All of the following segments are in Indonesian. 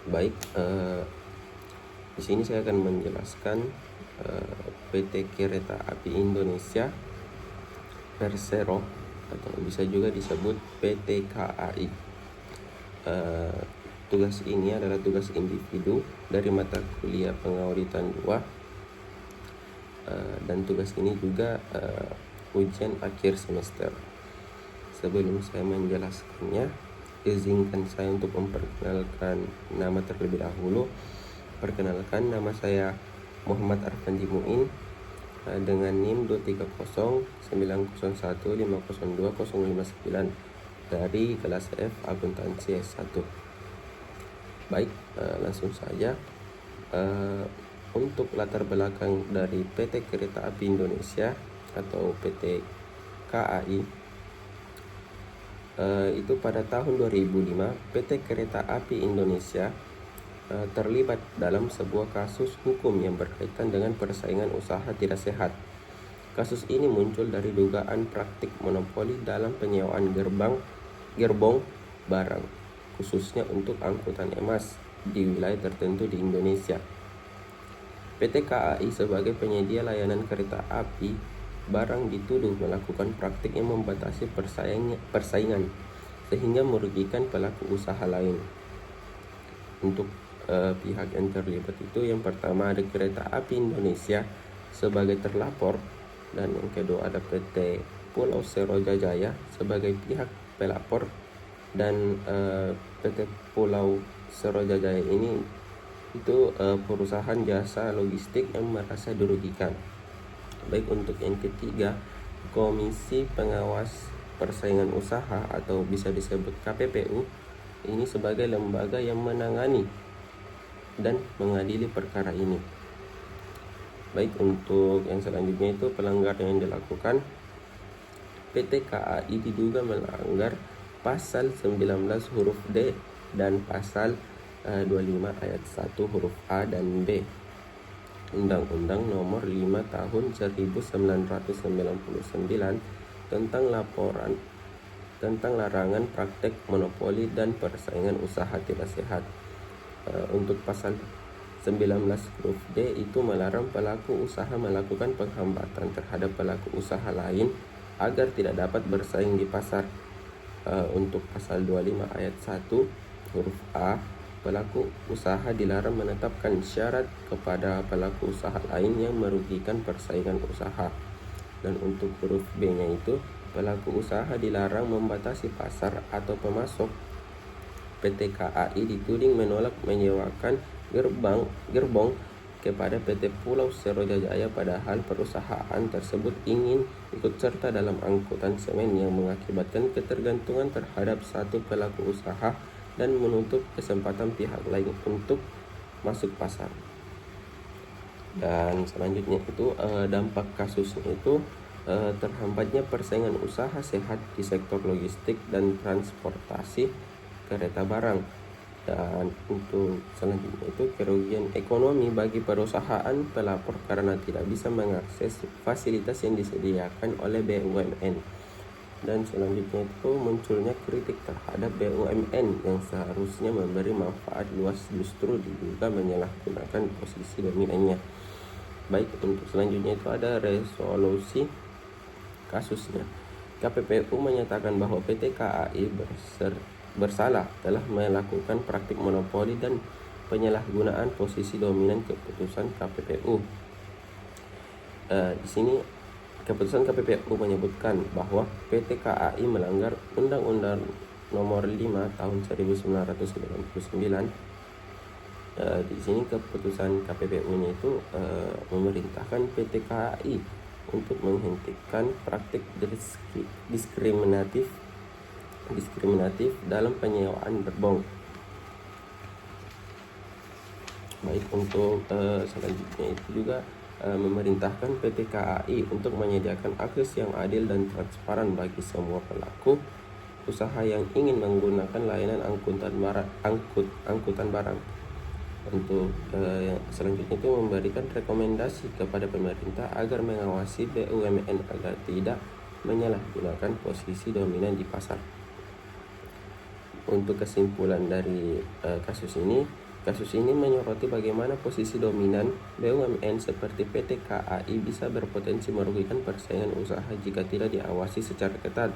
Baik, di sini saya akan menjelaskan PT Kereta Api Indonesia Persero atau bisa juga disebut PT KAI. Tugas ini adalah tugas individu dari mata kuliah pengauditan 2, dan tugas ini juga ujian akhir semester. Sebelum saya menjelaskannya, izinkan saya untuk memperkenalkan nama terlebih dahulu. Perkenalkan, nama saya Muhammad Arfandi Muin dengan NIM 2301901502059 dari kelas F akuntansi S1. Baik, langsung saja. Untuk latar belakang dari PT Kereta Api Indonesia atau PT KAI, itu pada tahun 2005 PT Kereta Api Indonesia terlibat dalam sebuah kasus hukum yang berkaitan dengan persaingan usaha tidak sehat. Kasus ini muncul dari dugaan praktik monopoli dalam penyewaan gerbong barang, khususnya untuk angkutan emas di wilayah tertentu di Indonesia. PT KAI sebagai penyedia layanan kereta api barang dituduh melakukan praktik yang membatasi persaingan sehingga merugikan pelaku usaha lain. Untuk pihak yang terlibat itu, yang pertama ada Kereta Api Indonesia sebagai terlapor, dan yang kedua ada PT Pulau Serojajaya sebagai pihak pelapor. Dan PT Pulau Serojajaya ini itu perusahaan jasa logistik yang merasa dirugikan. Baik, untuk yang ketiga, Komisi Pengawas Persaingan Usaha atau bisa disebut KPPU ini sebagai lembaga yang menangani dan mengadili perkara ini. Baik, untuk yang selanjutnya itu pelanggaran yang dilakukan. PT KAI diduga melanggar pasal 19 huruf D dan pasal 25 ayat 1 huruf A dan B Undang-Undang Nomor 5 Tahun 1999 tentang larangan praktek monopoli dan persaingan usaha tidak sehat. Untuk pasal 19 huruf D itu melarang pelaku usaha melakukan penghambatan terhadap pelaku usaha lain agar tidak dapat bersaing di pasar. Untuk pasal 25 ayat 1 huruf A, pelaku usaha dilarang menetapkan syarat kepada pelaku usaha lain yang merugikan persaingan usaha. Dan untuk huruf B-nya itu, pelaku usaha dilarang membatasi pasar atau pemasok. PT KAI dituding menolak menyewakan gerbong kepada PT Pulau Serojajaya, padahal perusahaan tersebut ingin ikut serta dalam angkutan semen yang mengakibatkan ketergantungan terhadap satu pelaku usaha dan menutup kesempatan pihak lain untuk masuk pasar. Dan selanjutnya itu dampak kasusnya itu terhambatnya persaingan usaha sehat di sektor logistik dan transportasi kereta barang. Dan untuk selanjutnya itu kerugian ekonomi bagi perusahaan pelapor karena tidak bisa mengakses fasilitas yang disediakan oleh BUMN. Dan selanjutnya itu munculnya kritik terhadap BUMN yang seharusnya memberi manfaat luas justru diduga menyalahgunakan posisi dominannya. Baik, untuk selanjutnya itu ada resolusi kasusnya. KPPU menyatakan bahwa PT KAI bersalah telah melakukan praktik monopoli dan penyalahgunaan posisi dominan keputusan KPPU. Di sini keputusan KPPU menyebutkan bahwa PT KAI melanggar Undang-Undang Nomor 5 Tahun 1999. Di sini keputusan KPPU-nya itu memerintahkan PT KAI untuk menghentikan praktik diskriminatif dalam penyewaan gerbong. Baik, untuk selanjutnya itu juga memerintahkan PT KAI untuk menyediakan akses yang adil dan transparan bagi semua pelaku usaha yang ingin menggunakan layanan angkutan barang. Untuk yang selanjutnya itu memberikan rekomendasi kepada pemerintah agar mengawasi BUMN agar tidak menyalahgunakan posisi dominan di pasar. Untuk kesimpulan dari kasus ini, Kasus ini menyoroti bagaimana posisi dominan BUMN seperti PT KAI bisa berpotensi merugikan persaingan usaha jika tidak diawasi secara ketat.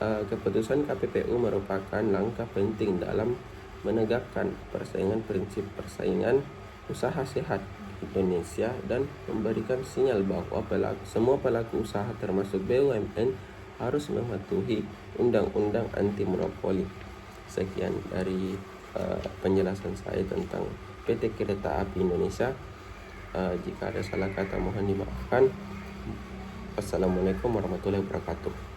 Keputusan KPPU merupakan langkah penting dalam menegakkan prinsip persaingan usaha sehat Indonesia dan memberikan sinyal bahwa semua pelaku usaha termasuk BUMN harus mematuhi undang-undang anti monopoli. Sekian dari penjelasan saya tentang PT Kereta Api Indonesia. Jika ada salah kata mohon dimaafkan. Assalamualaikum warahmatullahi wabarakatuh.